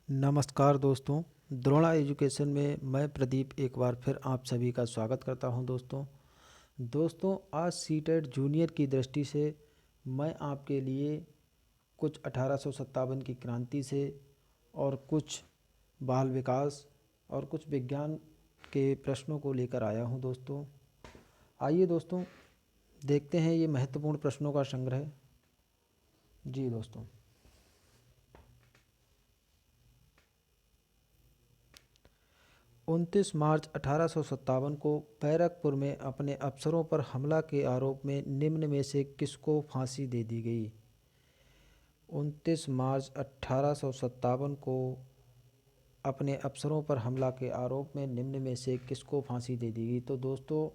नमस्कार दोस्तों। द्रोणा एजुकेशन में मैं प्रदीप एक बार फिर आप सभी का स्वागत करता हूं। दोस्तों आज सीटेट जूनियर की दृष्टि से मैं आपके लिए कुछ 1857 की क्रांति से और कुछ बाल विकास और कुछ विज्ञान के प्रश्नों को लेकर आया हूं। दोस्तों आइए दोस्तों देखते हैं ये महत्वपूर्ण प्रश्नों का संग्रह। जी दोस्तों, 29 मार्च 1857 को बैरकपुर में अपने अफसरों पर हमला के आरोप में निम्न में से किसको फांसी दे दी गई? 29 मार्च 1857 को अपने अफसरों पर हमला के आरोप में निम्न में से किसको फांसी दे दी गई? तो दोस्तों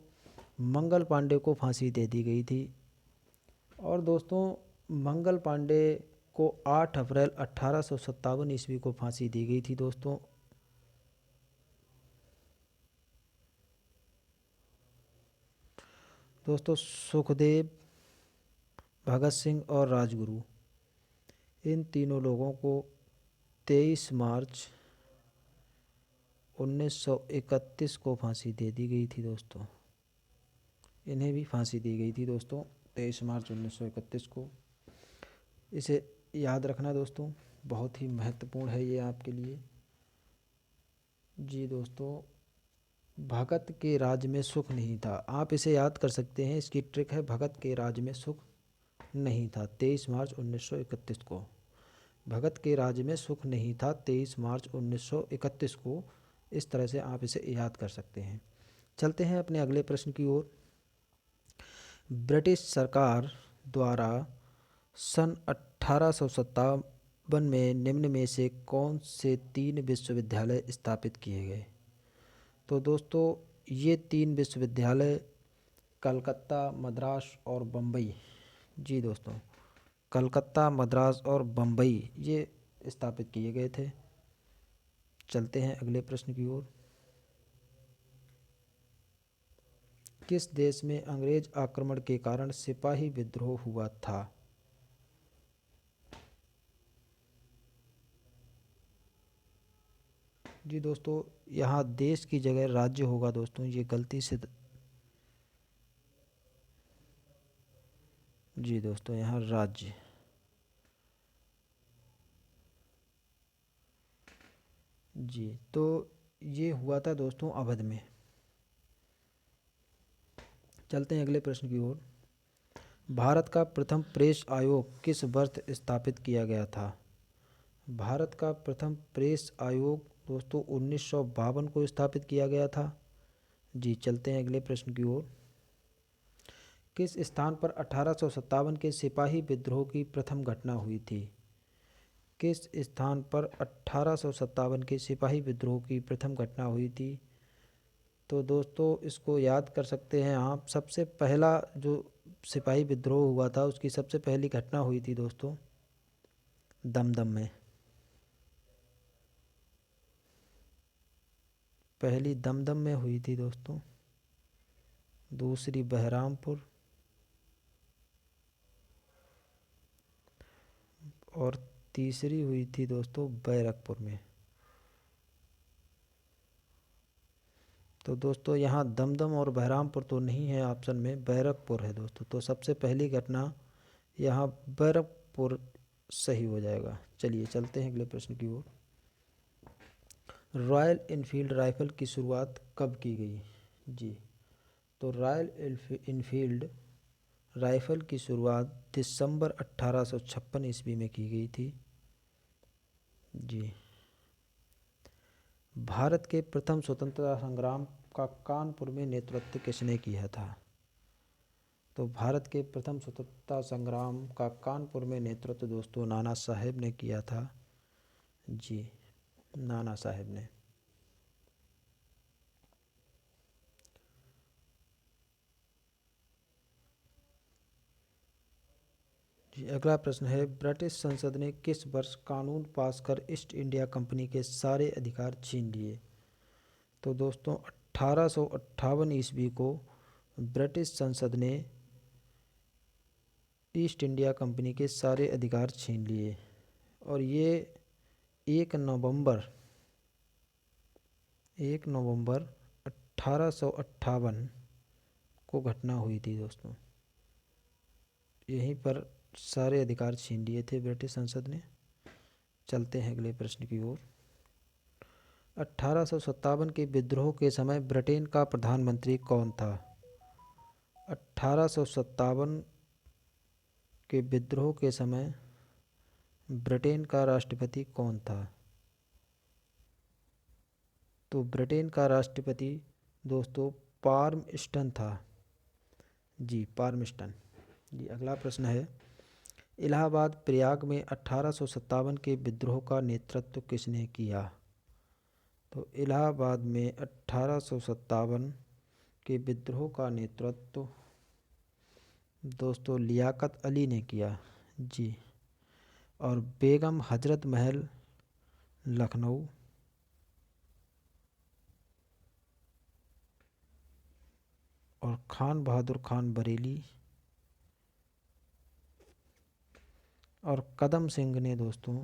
मंगल पांडे को फांसी दे दी गई थी। और दोस्तों मंगल पांडे को 8 अप्रैल 1857 ईस्वी को फांसी दी गई थी। दोस्तों सुखदेव, भगत सिंह और राजगुरु, इन तीनों लोगों को 23 मार्च 1931 को फांसी दे दी गई थी। दोस्तों इन्हें भी फांसी दी गई थी दोस्तों 23 मार्च 1931 को। इसे याद रखना दोस्तों, बहुत ही महत्वपूर्ण है ये आपके लिए। जी दोस्तों, भगत के राज में सुख नहीं था। आप इसे याद कर सकते हैं, इसकी ट्रिक है भगत के राज में सुख नहीं था। 23 मार्च 1931 को भगत के राज में सुख नहीं था। 23 मार्च 1931 को इस तरह से आप इसे याद कर सकते हैं। चलते हैं अपने अगले प्रश्न की ओर। ब्रिटिश सरकार द्वारा सन 1857 में निम्न में से कौन से 3 विश्वविद्यालय स्थापित किए गए? तो दोस्तों ये 3 विश्वविद्यालय कलकत्ता, मद्रास और बम्बई। जी दोस्तों, कलकत्ता, मद्रास और बम्बई ये स्थापित किए गए थे। चलते हैं अगले प्रश्न की ओर। किस देश में अंग्रेज आक्रमण के कारण सिपाही विद्रोह हुआ था? जी दोस्तों, यहाँ देश की जगह राज्य होगा दोस्तों, ये गलती से जी दोस्तों यहाँ राज्य। जी तो ये हुआ था दोस्तों अवध में। चलते हैं अगले प्रश्न की ओर। भारत का प्रथम प्रेस आयोग किस वर्ष स्थापित किया गया था? भारत का प्रथम प्रेस आयोग दोस्तों 1952 को स्थापित किया गया था। जी चलते हैं अगले प्रश्न की ओर। किस स्थान पर 1857 के सिपाही विद्रोह की प्रथम घटना हुई थी? किस स्थान पर 1857 के सिपाही विद्रोह की प्रथम घटना हुई थी? तो दोस्तों इसको याद कर सकते हैं आप। सबसे पहला जो सिपाही विद्रोह हुआ था उसकी सबसे पहली घटना हुई थी दोस्तों दमदम में। पहली दमदम में हुई थी दोस्तों, दूसरी बहरामपुर और तीसरी हुई थी दोस्तों बैरकपुर में। तो दोस्तों यहाँ दमदम और बहरामपुर तो नहीं है ऑप्शन में, बैरकपुर है दोस्तों। तो सबसे पहली घटना यहाँ बैरकपुर सही हो जाएगा। चलिए चलते हैं अगले प्रश्न की ओर। रॉयल इनफील्ड राइफल की शुरुआत कब की गई? जी तो रॉयल इनफील्ड राइफल की शुरुआत दिसंबर 1856 ईस्वी में की गई थी। जी भारत के प्रथम स्वतंत्रता संग्राम का कानपुर में नेतृत्व किसने किया था? तो भारत के प्रथम स्वतंत्रता संग्राम का कानपुर में नेतृत्व दोस्तों नाना साहेब ने किया था। जी नाना साहेब ने। जी अगला प्रश्न है, ब्रिटिश संसद ने किस वर्ष कानून पास कर ईस्ट इंडिया कंपनी के सारे अधिकार छीन लिए? तो दोस्तों 1858 ईस्वी को ब्रिटिश संसद ने ईस्ट इंडिया कंपनी के सारे अधिकार छीन लिए। और ये 1 नवंबर 1858 को घटना हुई थी दोस्तों। यहीं पर सारे अधिकार छीन लिए थे ब्रिटिश संसद ने। चलते हैं अगले प्रश्न की ओर। 1857 के विद्रोह के समय ब्रिटेन का प्रधानमंत्री कौन था? 1857 के विद्रोह के समय ब्रिटेन का राष्ट्रपति कौन था? तो ब्रिटेन का राष्ट्रपति दोस्तों पाल्मस्टन था। जी, पाल्मस्टन। जी, अगला प्रश्न है, इलाहाबाद प्रयाग में 1857 के विद्रोह का नेतृत्व किसने किया? तो इलाहाबाद में 1857 के विद्रोह का नेतृत्व दोस्तों लियाकत अली ने किया। जी, और बेगम हजरत महल लखनऊ, और खान बहादुर खान बरेली, और कदम सिंह ने दोस्तों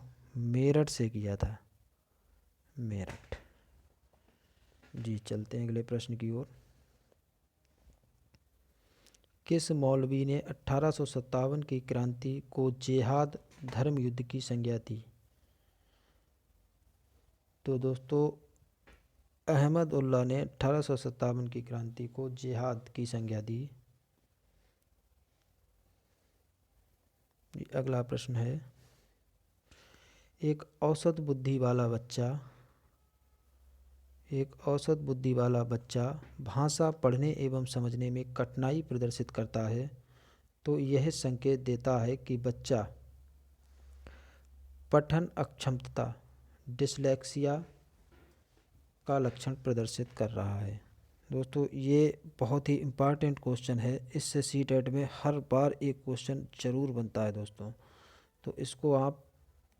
मेरठ से किया था, मेरठ। जी, चलते हैं अगले प्रश्न की ओर। किस मौलवी ने 1857 की क्रांति को जिहाद धर्म युद्ध की संज्ञा दी? तो दोस्तों अहमद उल्ला ने 1857 की क्रांति को जिहाद की संज्ञा दी। अगला प्रश्न है, एक औसत बुद्धि वाला बच्चा भाषा पढ़ने एवं समझने में कठिनाई प्रदर्शित करता है तो यह संकेत देता है कि बच्चा पठन अक्षमता डिसलेक्सिया का लक्षण प्रदर्शित कर रहा है। दोस्तों ये बहुत ही इम्पॉर्टेंट क्वेश्चन है, इससे सीटेट में हर बार एक क्वेश्चन ज़रूर बनता है दोस्तों, तो इसको आप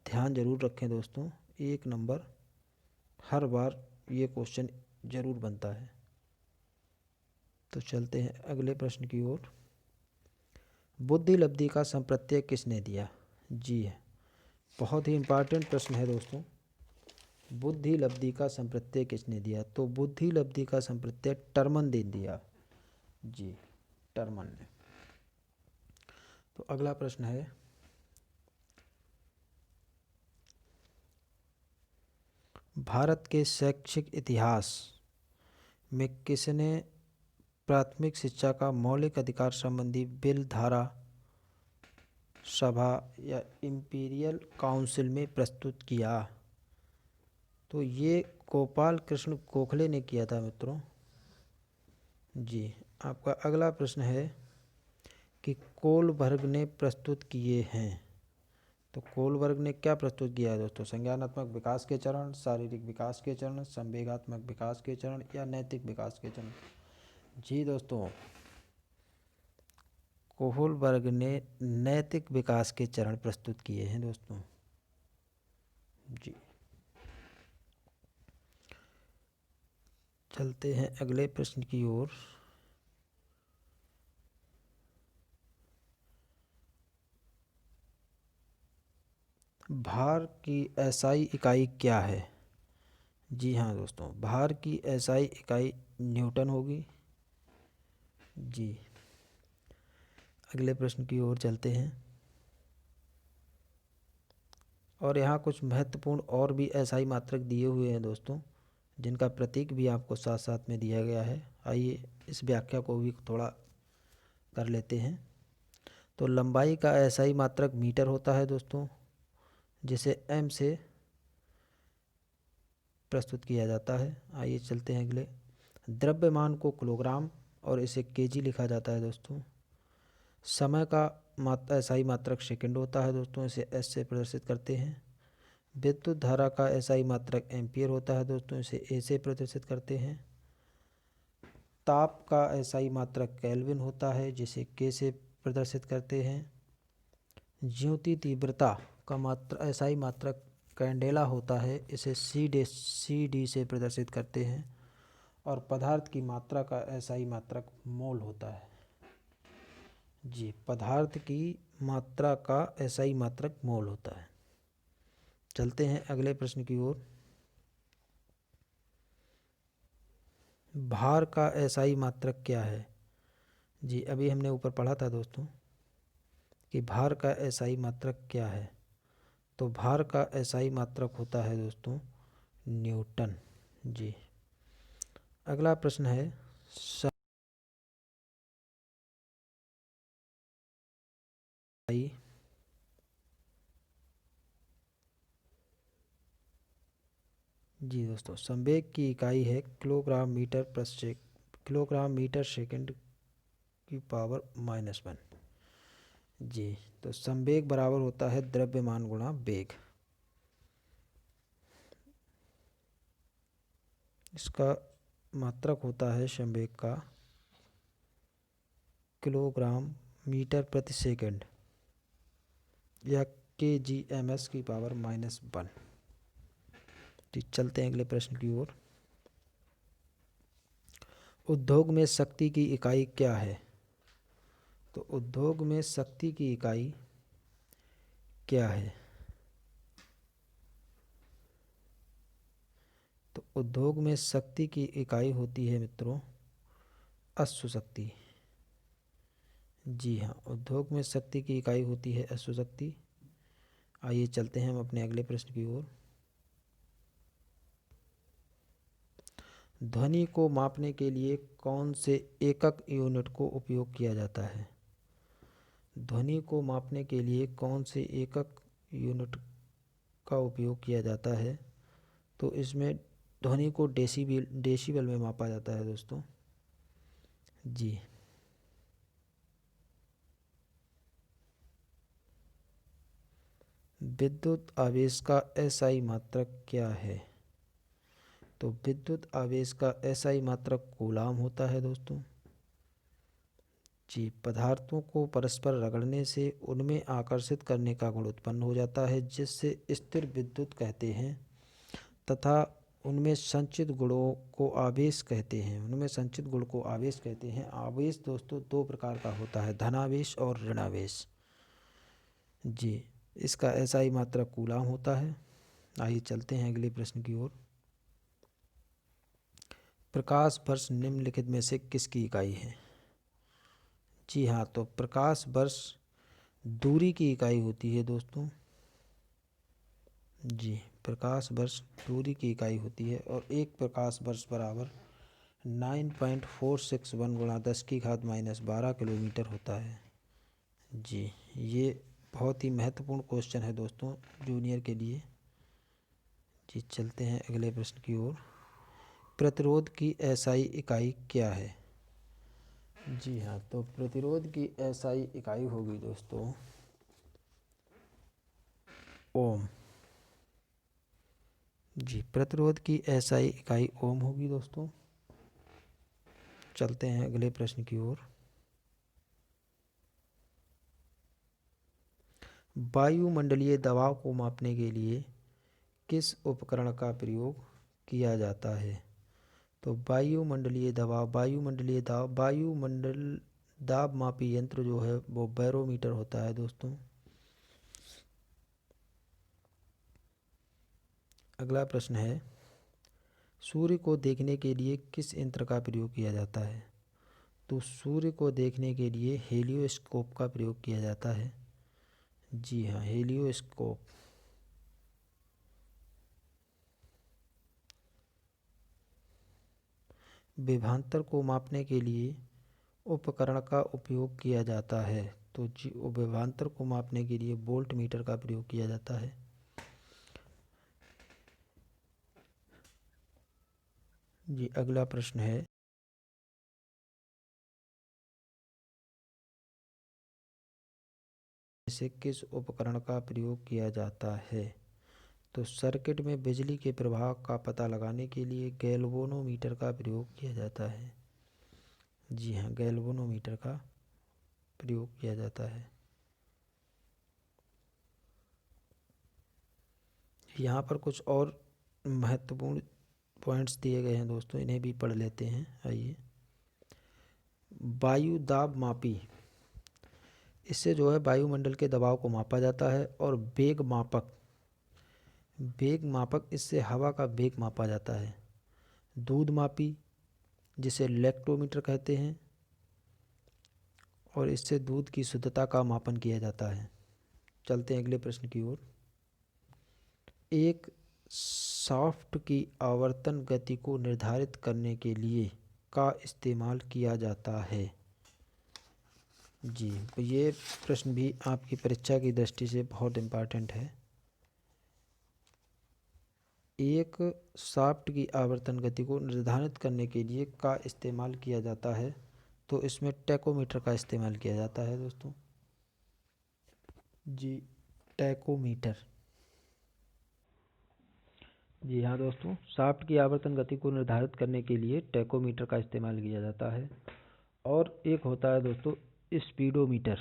ध्यान ज़रूर रखें दोस्तों। 1 नंबर हर बार ये क्वेश्चन ज़रूर बनता है। तो चलते हैं अगले प्रश्न की ओर। बुद्धि लब्धि का संप्रत्यय किसने दिया? जी है, बहुत ही इम्पॉर्टेंट प्रश्न है दोस्तों। बुद्धि लब्धि का संप्रत्यय किसने दिया? तो बुद्धि लब्धि का संप्रत्यय टर्मन ने दिया। जी, टर्मन ने। तो अगला प्रश्न है, भारत के शैक्षिक इतिहास में किसने प्राथमिक शिक्षा का मौलिक अधिकार संबंधी बिल धारा सभा या इंपीरियल काउंसिल में प्रस्तुत किया? तो ये गोपाल कृष्ण गोखले ने किया था मित्रों। जी, आपका अगला प्रश्न है कि कोलबर्ग ने प्रस्तुत किए हैं। तो कोलबर्ग ने क्या प्रस्तुत किया है दोस्तों? संज्ञानात्मक विकास के चरण, शारीरिक विकास के चरण, संवेगात्मक विकास के चरण या नैतिक विकास के चरण? जी दोस्तों, कोलबर्ग ने नैतिक विकास के चरण प्रस्तुत किए हैं दोस्तों। जी, चलते हैं अगले प्रश्न की ओर। भार की एसआई इकाई क्या है? जी हाँ दोस्तों, भार की एसआई इकाई न्यूटन होगी। जी, अगले प्रश्न की ओर चलते हैं। और यहाँ कुछ महत्वपूर्ण और भी एसआई मात्रक दिए हुए हैं दोस्तों, जिनका प्रतीक भी आपको साथ साथ में दिया गया है। आइए इस व्याख्या को भी थोड़ा कर लेते हैं। तो लंबाई का एसआई मात्रक मीटर होता है दोस्तों, जिसे एम से प्रस्तुत किया जाता है। आइए चलते हैं अगले। द्रव्यमान को किलोग्राम और इसे केजी लिखा जाता है दोस्तों। समय का एसआई मात्रक सेकंड होता है दोस्तों, इसे एस से प्रदर्शित करते हैं। विद्युत धारा का एसआई मात्रक एम्पियर होता है दोस्तों, इसे ए से प्रदर्शित करते हैं। ताप का एसआई मात्रक केल्विन होता है, जिसे के से प्रदर्शित करते हैं। ज्योति तीव्रता का एसआई मात्रक कैंडेला होता है, इसे सी डी से प्रदर्शित करते हैं। और पदार्थ की मात्रा का एसआई मात्रक मोल होता है। जी, पदार्थ की मात्रा का एसआई मात्रक मोल होता है। चलते हैं अगले प्रश्न की ओर। भार का एसआई मात्रक क्या है? जी, अभी हमने ऊपर पढ़ा था दोस्तों कि भार का एसआई मात्रक क्या है। तो भार का एसआई मात्रक होता है दोस्तों न्यूटन। जी, अगला प्रश्न है जी दोस्तों, संवेग की इकाई है किलोग्राम मीटर सेकंड की पावर -1। जी, तो संवेग बराबर होता है द्रव्यमान गुणा वेग। इसका मात्रक होता है संवेग का किलोग्राम मीटर प्रति सेकंड या kgms की पावर -1। ठीक, चलते हैं अगले प्रश्न की ओर। उद्योग में शक्ति की इकाई क्या है? तो उद्योग में शक्ति की इकाई क्या है? तो उद्योग में शक्ति की इकाई होती है मित्रों अश्व शक्ति। जी हाँ, उद्योग में शक्ति की इकाई होती है अश्व शक्ति। आइए चलते हैं हम अपने अगले प्रश्न की ओर। ध्वनि को मापने के लिए कौन से एकक यूनिट को उपयोग किया जाता है? ध्वनि को मापने के लिए कौन से एकक यूनिट का उपयोग किया जाता है? तो इसमें ध्वनि को डेसिबल में मापा जाता है दोस्तों। जी, विद्युत आवेश का एसआई मात्रक क्या है? तो विद्युत आवेश का एसआई मात्रक कूलाम होता है दोस्तों। जी, पदार्थों को परस्पर रगड़ने से उनमें आकर्षित करने का गुण उत्पन्न हो जाता है जिससे स्थिर विद्युत कहते हैं तथा उनमें संचित गुणों को आवेश कहते हैं। आवेश दोस्तों दो प्रकार का होता है, धनावेश और ऋणावेश। जी, इसका एसआई मात्रक कूलाम होता है। आइए चलते हैं अगले प्रश्न की ओर। प्रकाश वर्ष निम्नलिखित में से किसकी इकाई है? जी हाँ, तो प्रकाश वर्ष दूरी की इकाई होती है दोस्तों। जी, प्रकाश वर्ष दूरी की इकाई होती है और एक प्रकाश वर्ष बराबर 9.461 गुणा 10⁻12 किलोमीटर होता है। जी, ये बहुत ही महत्वपूर्ण क्वेश्चन है दोस्तों जूनियर के लिए। जी, चलते हैं अगले प्रश्न की ओर। प्रतिरोध की एसआई इकाई क्या है? जी हाँ, तो प्रतिरोध की एसआई इकाई होगी दोस्तों ओम। जी, प्रतिरोध की एसआई इकाई ओम होगी दोस्तों। चलते हैं अगले प्रश्न की ओर। वायुमंडलीय दबाव को मापने के लिए किस उपकरण का प्रयोग किया जाता है? तो वायुमंडल दाब मापी यंत्र जो है वो बैरोमीटर होता है दोस्तों। अगला प्रश्न है, सूर्य को देखने के लिए किस यंत्र का प्रयोग किया जाता है? तो सूर्य को देखने के लिए हेलियोस्कोप का प्रयोग किया जाता है। जी हाँ, हेलियोस्कोप। विभवांतर को मापने के लिए उपकरण का उपयोग किया जाता है। तो जी, विभवांतर को मापने के लिए वोल्ट मीटर का प्रयोग किया जाता है। जी, अगला प्रश्न है, इसे किस उपकरण का प्रयोग किया जाता है? तो सर्किट में बिजली के प्रवाह का पता लगाने के लिए गैल्वेनोमीटर का प्रयोग किया जाता है। जी हाँ, गैल्वेनोमीटर का प्रयोग किया जाता है। यहाँ पर कुछ और महत्वपूर्ण पॉइंट्स दिए गए हैं दोस्तों, इन्हें भी पढ़ लेते हैं। आइए, वायु दाब मापी, इससे जो है वायुमंडल के दबाव को मापा जाता है। और वेग मापक, वेग मापक, इससे हवा का वेग मापा जाता है। दूध मापी, जिसे लैक्टोमीटर कहते हैं, और इससे दूध की शुद्धता का मापन किया जाता है। चलते हैं अगले प्रश्न की ओर। एक शाफ्ट की आवर्तन गति को निर्धारित करने के लिए का इस्तेमाल किया जाता है। जी, तो ये प्रश्न भी आपकी परीक्षा की दृष्टि से बहुत इम्पोर्टेंट है। एक शाफ्ट की आवर्तन गति को निर्धारित करने के लिए का इस्तेमाल किया जाता है, तो इसमें टैकोमीटर का इस्तेमाल किया जाता है दोस्तों। जी, टैकोमीटर। जी हाँ दोस्तों, शाफ्ट की आवर्तन गति को निर्धारित करने के लिए टैकोमीटर का इस्तेमाल किया जाता है। और एक होता है दोस्तों स्पीडोमीटर।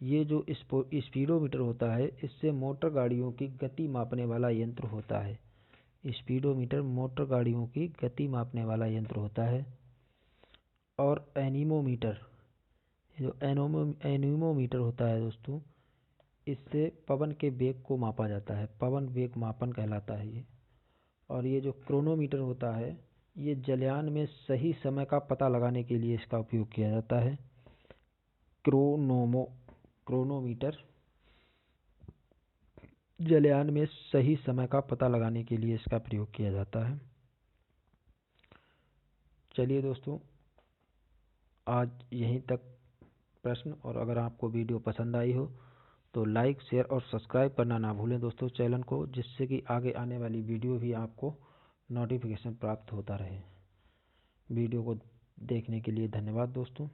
ये जो स्पीडोमीटर होता है, इससे मोटर गाड़ियों की गति मापने वाला यंत्र होता है। स्पीडोमीटर मोटर गाड़ियों की गति मापने वाला यंत्र होता है। और एनीमोमीटर, जो एनीमोमीटर होता है दोस्तों, इससे पवन के वेग को मापा जाता है। पवन वेग मापन कहलाता है ये। और ये जो क्रोनोमीटर होता है, ये जलयान में सही समय का पता लगाने के लिए इसका उपयोग किया जाता है। क्रोनोमीटर जलयान में सही समय का पता लगाने के लिए इसका प्रयोग किया जाता है। चलिए दोस्तों, आज यहीं तक प्रश्न। और अगर आपको वीडियो पसंद आई हो तो लाइक, शेयर और सब्सक्राइब करना ना भूलें दोस्तों चैनल को, जिससे कि आगे आने वाली वीडियो भी आपको नोटिफिकेशन प्राप्त होता रहे। वीडियो को देखने के लिए धन्यवाद दोस्तों।